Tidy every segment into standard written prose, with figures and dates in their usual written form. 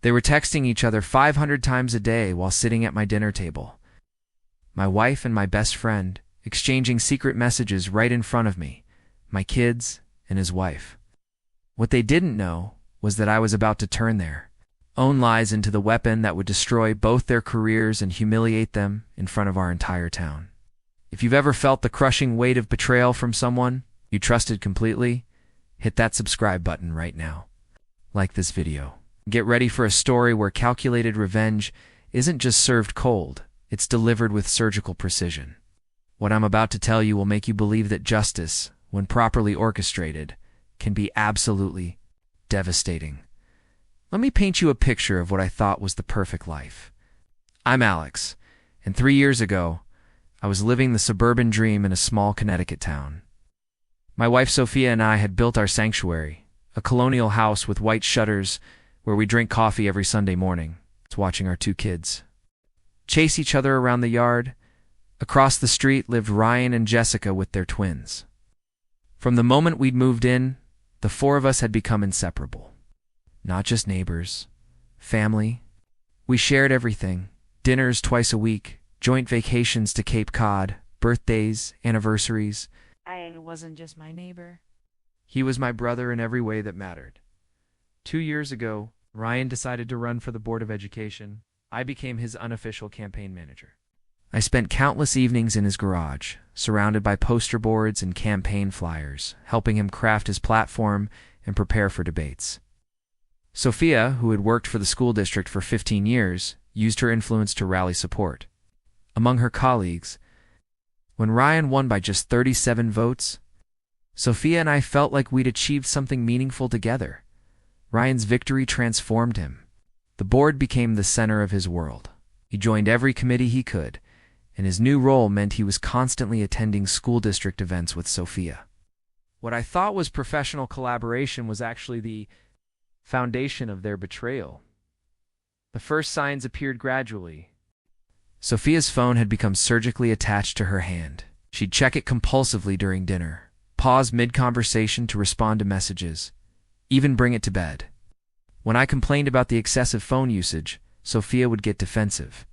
They were texting each other 500 times a day while sitting at my dinner table. My wife and my best friend exchanging secret messages right in front of me, my kids and his wife. What they didn't know was that I was about to turn their own lies into the weapon that would destroy both their careers and humiliate them in front of our entire town. If you've ever felt the crushing weight of betrayal from someone you trusted completely, hit that subscribe button right now. Like this video. Get ready for a story where calculated revenge isn't just served cold, it's delivered with surgical precision. What I'm about to tell you will make you believe that justice, when properly orchestrated, can be absolutely devastating. Let me paint you a picture of what I thought was the perfect life. I'm Alex, and 3 years ago, I was living the suburban dream in a small Connecticut town. My wife Sophia and I had built our sanctuary, a colonial house with white shutters where we drink coffee every Sunday morning, watching our 2 kids chase each other around the yard. Across the street lived Ryan and Jessica with their twins. From the moment we'd moved in, the 4 of us had become inseparable. Not just neighbors, family. We shared everything: dinners twice a week, joint vacations to Cape Cod, birthdays, anniversaries. I wasn't just my neighbor. He was my brother in every way that mattered. 2 years ago, Ryan decided to run for the Board of Education. I became his unofficial campaign manager. I spent countless evenings in his garage, surrounded by poster boards and campaign flyers, helping him craft his platform and prepare for debates. Sophia, who had worked for the school district for 15 years, used her influence to rally support. Among her colleagues, when Ryan won by just 37 votes, Sophia and I felt like we'd achieved something meaningful together. Ryan's victory transformed him. The board became the center of his world. He joined every committee he could, and his new role meant he was constantly attending school district events with Sophia. What I thought was professional collaboration was actually the foundation of their betrayal. The first signs appeared gradually. Sophia's phone had become surgically attached to her hand. She'd check it compulsively during dinner, pause mid-conversation to respond to messages, even bring it to bed. When I complained about the excessive phone usage, Sophia would get defensive,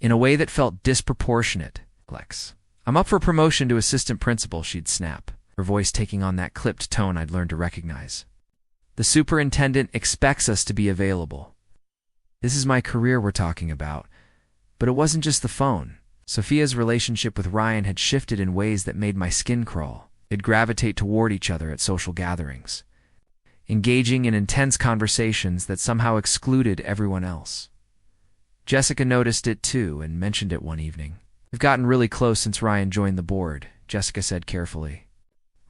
in a way that felt disproportionate. "Alex, I'm up for promotion to assistant principal," she'd snap, her voice taking on that clipped tone I'd learned to recognize. "The superintendent expects us to be available." This is my career we're talking about. But it wasn't just the phone. Sophia's relationship with Ryan had shifted in ways that made my skin crawl. They'd gravitate toward each other at social gatherings, engaging in intense conversations that somehow excluded everyone else. Jessica noticed it too and mentioned it one evening. "We've gotten really close since Ryan joined the board," Jessica said carefully.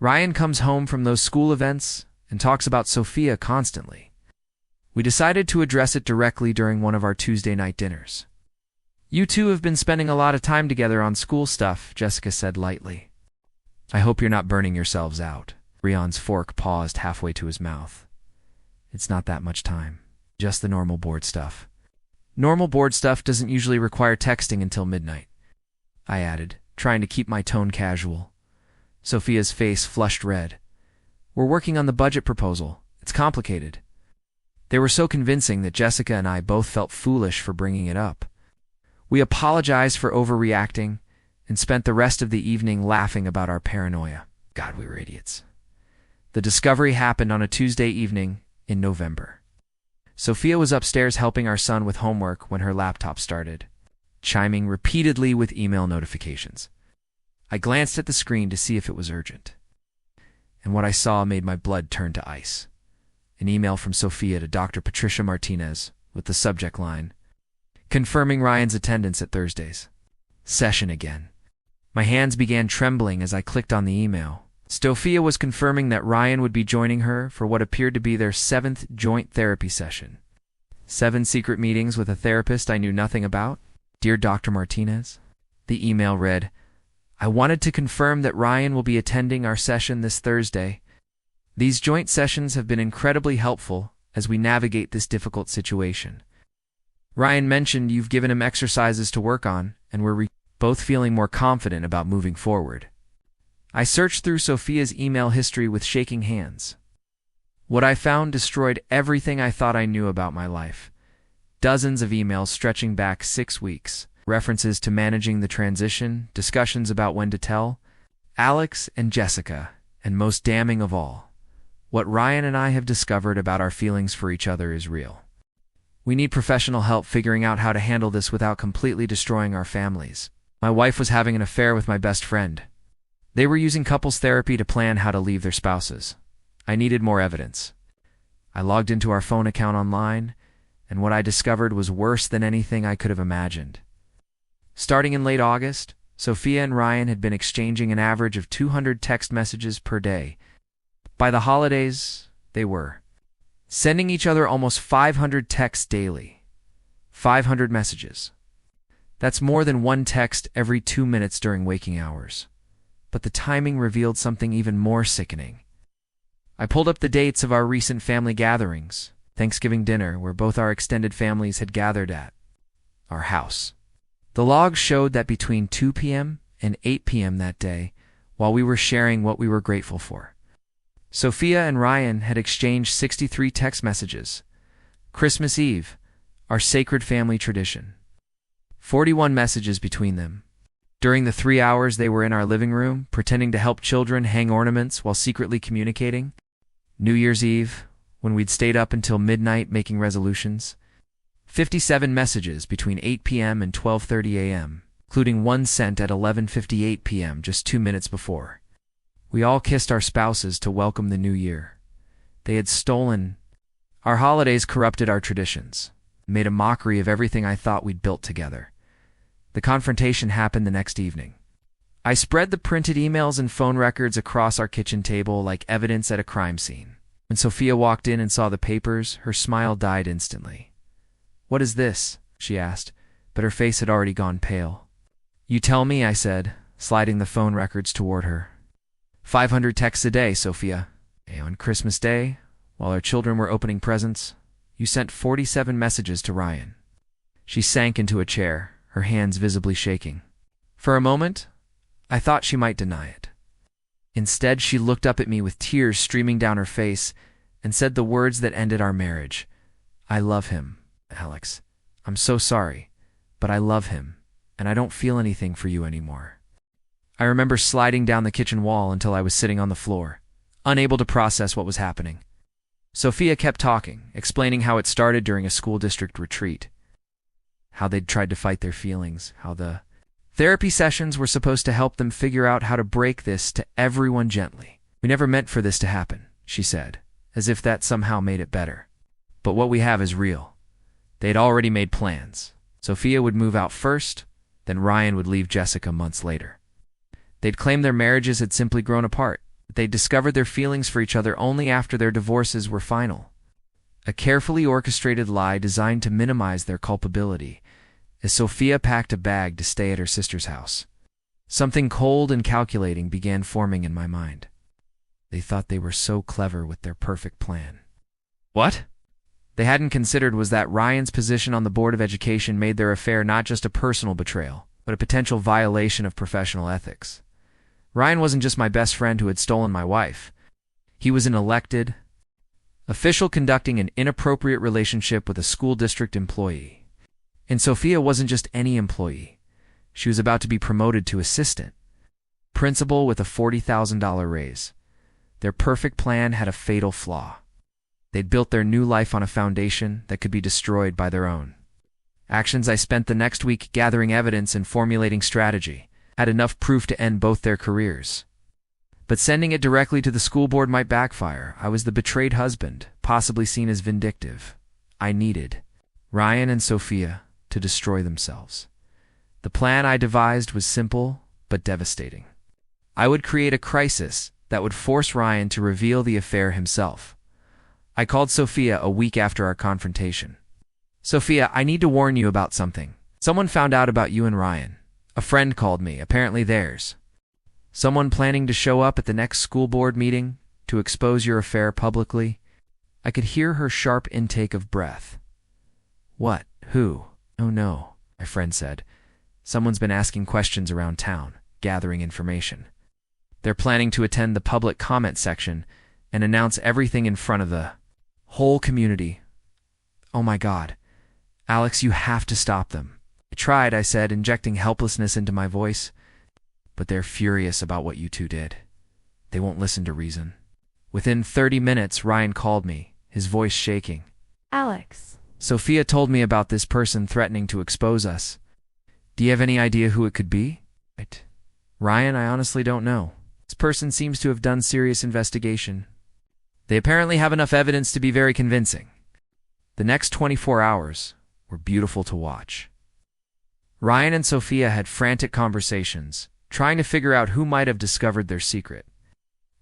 "Ryan comes home from those school events and talks about Sophia constantly. We decided to address it directly during one of our Tuesday night dinners." "You two have been spending a lot of time together on school stuff," Jessica said lightly. "I hope you're not burning yourselves out." Rion's fork paused halfway to his mouth. "It's not that much time. Just the normal board stuff." "Normal board stuff doesn't usually require texting until midnight," I added, trying to keep my tone casual. Sophia's face flushed red. "We're working on the budget proposal. It's complicated." They were so convincing that Jessica and I both felt foolish for bringing it up. We apologized for overreacting and spent the rest of the evening laughing about our paranoia. God, we were idiots. The discovery happened on a Tuesday evening in November. Sophia was upstairs helping our son with homework when her laptop started chiming repeatedly with email notifications. I glanced at the screen to see if it was urgent, and what I saw made my blood turn to ice. An email from Sophia to Dr. Patricia Martinez with the subject line, "Confirming Ryan's attendance at Thursday's session again." My hands began trembling as I clicked on the email. Sophia was confirming that Ryan would be joining her for what appeared to be their 7th joint therapy session. 7 secret meetings with a therapist I knew nothing about? Dear Dr. Martinez, the email read, "I wanted to confirm that Ryan will be attending our session this Thursday. These joint sessions have been incredibly helpful as we navigate this difficult situation. Ryan mentioned you've given him exercises to work on, and we're both feeling more confident about moving forward." I searched through Sophia's email history with shaking hands. What I found destroyed everything I thought I knew about my life. dozens of emails stretching back 6 weeks, references to managing the transition, discussions about when to tell Alex and Jessica, and most damning of all, what Ryan and I have discovered about our feelings for each other is real. We need professional help figuring out how to handle this without completely destroying our families. My wife was having an affair with my best friend. They were using couples therapy to plan how to leave their spouses. I needed more evidence. I logged into our phone account online, and what I discovered was worse than anything I could have imagined. Starting in late August, Sophia and Ryan had been exchanging an average of 200 text messages per day. By the holidays, they were sending each other almost 500 texts daily. 500 messages. That's more than one text every 2 minutes during waking hours. But the timing revealed something even more sickening. I pulled up the dates of our recent family gatherings, Thanksgiving dinner, where both our extended families had gathered at our house. The logs showed that between 2 p.m. and 8 p.m. that day, while we were sharing what we were grateful for, Sophia and Ryan had exchanged 63 text messages. Christmas Eve, our sacred family tradition. 41 messages between them. During the 3 hours they were in our living room, pretending to help children hang ornaments while secretly communicating. New Year's Eve, when we'd stayed up until midnight making resolutions. 57 messages between 8 p.m. and 12:30 a.m., including one sent at 11:58 p.m. just 2 minutes before. We all kissed our spouses to welcome the new year. They had stolen our holidays, corrupted our traditions, made a mockery of everything I thought we'd built together. The confrontation happened the next evening. I spread the printed emails and phone records across our kitchen table like evidence at a crime scene. When Sophia walked in and saw the papers, her smile died instantly. "What is this?" she asked, but her face had already gone pale. "You tell me," I said, sliding the phone records toward her. 500 texts a day, Sophia. On Christmas Day, while our children were opening presents, you sent 47 messages to Ryan. She sank into a chair, her hands visibly shaking. For a moment, I thought she might deny it. Instead, she looked up at me with tears streaming down her face and said the words that ended our marriage. "I love him, Alex. I'm so sorry, but I love him, and I don't feel anything for you anymore." I remember sliding down the kitchen wall until I was sitting on the floor, unable to process what was happening. Sophia kept talking, explaining how it started during a school district retreat, how they'd tried to fight their feelings, how the therapy sessions were supposed to help them figure out how to break this to everyone gently. "We never meant for this to happen," she said, as if that somehow made it better. "But what we have is real." They'd already made plans. Sophia would move out first, then Ryan would leave Jessica months later. They'd claimed their marriages had simply grown apart. They'd discovered their feelings for each other only after their divorces were final. A carefully orchestrated lie designed to minimize their culpability, as Sophia packed a bag to stay at her sister's house. Something cold and calculating began forming in my mind. They thought they were so clever with their perfect plan. What they hadn't considered was that Ryan's position on the Board of Education made their affair not just a personal betrayal, but a potential violation of professional ethics. Ryan wasn't just my best friend who had stolen my wife. He was an elected official conducting an inappropriate relationship with a school district employee. And Sophia wasn't just any employee. She was about to be promoted to assistant principal with a $40,000 raise. Their perfect plan had a fatal flaw. They'd built their new life on a foundation that could be destroyed by their own actions. I spent the next week gathering evidence and formulating strategy. Had enough proof to end both their careers. But sending it directly to the school board might backfire. I was the betrayed husband, possibly seen as vindictive. I needed Ryan and Sophia to destroy themselves. The plan I devised was simple but devastating. I would create a crisis that would force Ryan to reveal the affair himself. I called Sophia a week after our confrontation. "Sophia, I need to warn you about something. Someone found out about you and Ryan. A friend called me, apparently theirs. Someone planning to show up at the next school board meeting to expose your affair publicly." I could hear her sharp intake of breath. "What? Who?" "Oh no," my friend said. "Someone's been asking questions around town, gathering information. They're planning to attend the public comment section and announce everything in front of the whole community." Oh my God. Alex, you have to stop them. I tried, I said, injecting helplessness into my voice. But they're furious about what you two did. They won't listen to reason. Within 30 minutes, Ryan called me, his voice shaking. Alex. Sophia told me about this person threatening to expose us. Do you have any idea who it could be? Ryan, I honestly don't know. This person seems to have done serious investigation. They apparently have enough evidence to be very convincing. The next 24 hours were beautiful to watch. Ryan and Sophia had frantic conversations, trying to figure out who might have discovered their secret.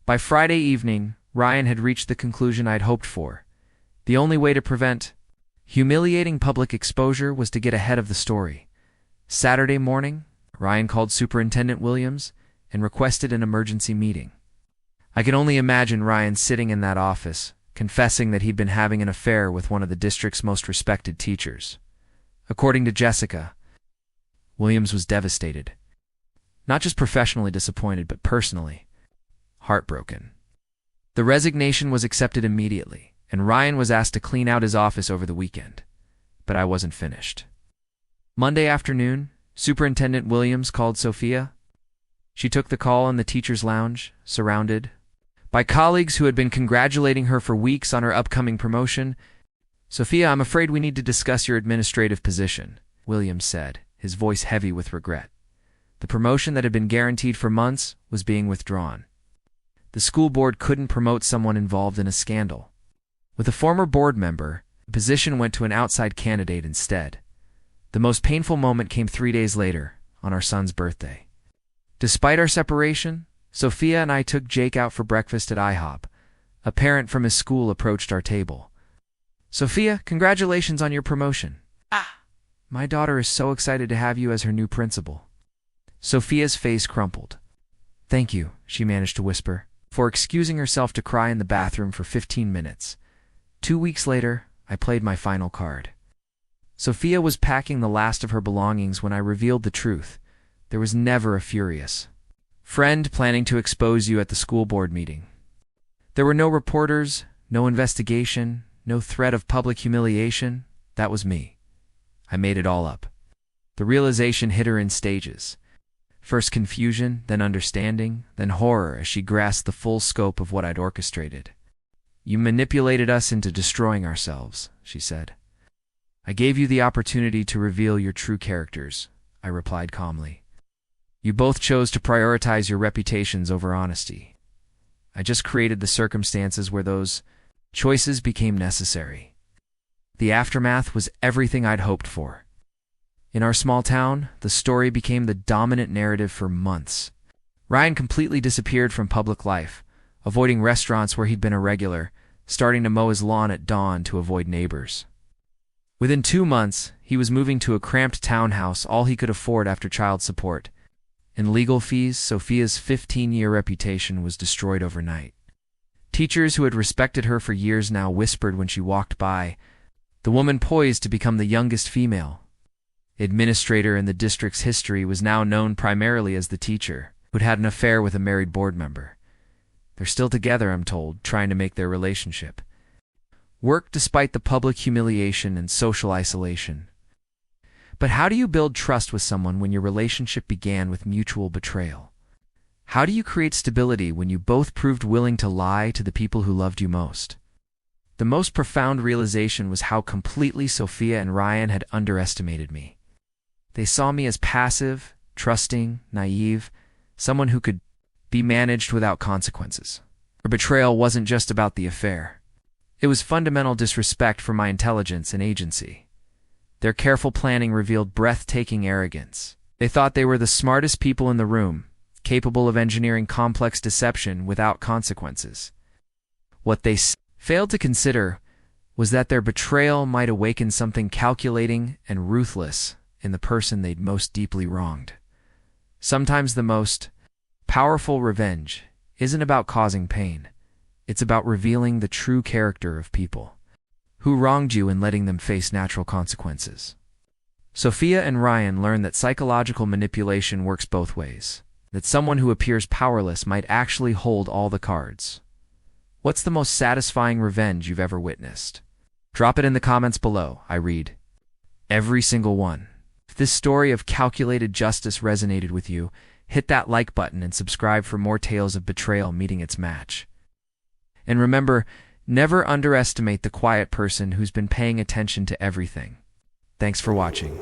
By Friday evening, Ryan had reached the conclusion I'd hoped for. The only way to prevent humiliating public exposure was to get ahead of the story. Saturday morning, Ryan called Superintendent Williams and requested an emergency meeting. I could only imagine Ryan sitting in that office, confessing that he'd been having an affair with one of the district's most respected teachers. According to Jessica, Williams was devastated. Not just professionally disappointed, but personally heartbroken. The resignation was accepted immediately, and Ryan was asked to clean out his office over the weekend. But I wasn't finished. Monday afternoon, Superintendent Williams called Sophia. She took the call in the teacher's lounge, surrounded by colleagues who had been congratulating her for weeks on her upcoming promotion. Sophia, I'm afraid we need to discuss your administrative position, Williams said, his voice heavy with regret. The promotion that had been guaranteed for months was being withdrawn. The school board couldn't promote someone involved in a scandal. With a former board member, the position went to an outside candidate instead. The most painful moment came 3 days later, on our son's birthday. Despite our separation, Sophia and I took Jake out for breakfast at IHOP. A parent from his school approached our table. Sophia, congratulations on your promotion. My daughter is so excited to have you as her new principal. Sophia's face crumpled. Thank you, she managed to whisper, before excusing herself to cry in the bathroom for 15 minutes. 2 weeks later, I played my final card. Sophia was packing the last of her belongings when I revealed the truth. There was never a furious friend planning to expose you at the school board meeting. There were no reporters, no investigation, no threat of public humiliation. That was me. I made it all up. The realization hit her in stages. First confusion, then understanding, then horror as she grasped the full scope of what I'd orchestrated. You manipulated us into destroying ourselves, she said. I gave you the opportunity to reveal your true characters, I replied calmly. You both chose to prioritize your reputations over honesty. I just created the circumstances where those choices became necessary. The aftermath was everything I'd hoped for. In our small town, the story became the dominant narrative for months. Ryan completely disappeared from public life, avoiding restaurants where he'd been a regular, starting to mow his lawn at dawn to avoid neighbors. Within 2 months, he was moving to a cramped townhouse, all he could afford after child support. In legal fees, Sophia's 15-year reputation was destroyed overnight. Teachers who had respected her for years now whispered when she walked by, the woman poised to become the youngest female administrator in the district's history was now known primarily as the teacher, who'd had an affair with a married board member. They're still together, I'm told, trying to make their relationship work despite the public humiliation and social isolation. But how do you build trust with someone when your relationship began with mutual betrayal? How do you create stability when you both proved willing to lie to the people who loved you most? The most profound realization was how completely Sophia and Ryan had underestimated me. They saw me as passive, trusting, naive, someone who could be managed without consequences. Our betrayal wasn't just about the affair. It was fundamental disrespect for my intelligence and agency. Their careful planning revealed breathtaking arrogance. They thought they were the smartest people in the room, capable of engineering complex deception without consequences. What they failed to consider was that their betrayal might awaken something calculating and ruthless in the person they'd most deeply wronged. Sometimes the most powerful revenge isn't about causing pain. It's about revealing the true character of people who wronged you and letting them face natural consequences. Sophia and Ryan learned that psychological manipulation works both ways, that someone who appears powerless might actually hold all the cards. What's the most satisfying revenge you've ever witnessed? Drop it in the comments below, I read. Every single one. If this story of calculated justice resonated with you, hit that like button and subscribe for more tales of betrayal meeting its match. And remember, never underestimate the quiet person who's been paying attention to everything. Thanks for watching.